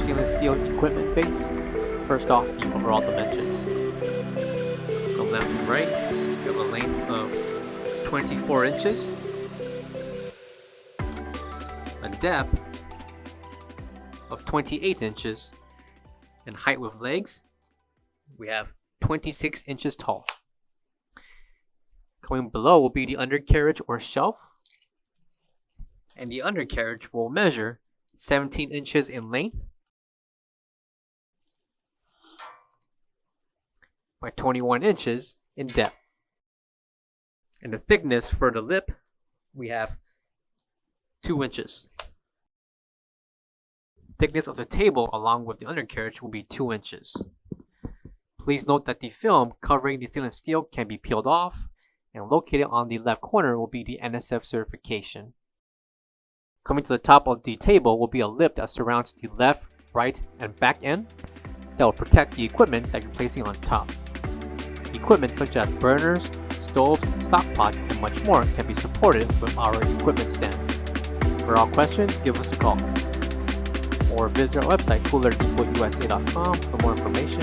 stainless steel equipment base. First off, the overall dimensions. From left to right, we have a length of 24 inches, a depth of 28 inches, and height with legs, we have 26 inches tall. Coming below will be the undercarriage or shelf, and the undercarriage will measure 17 inches in length by 21 inches in depth. And the thickness for the lip, we have 2 inches. Thickness of the table along with the undercarriage will be 2 inches. Please note that the film covering the stainless steel can be peeled off, and located on the left corner will be the NSF certification. Coming to the top of the table will be a lip that surrounds the left, right, and back end that will protect the equipment that you're placing on top. Equipment such as burners, stoves, stock pots, and much more can be supported with our equipment stands. For all questions, give us a call or visit our website coolerdepotUSA.com for more information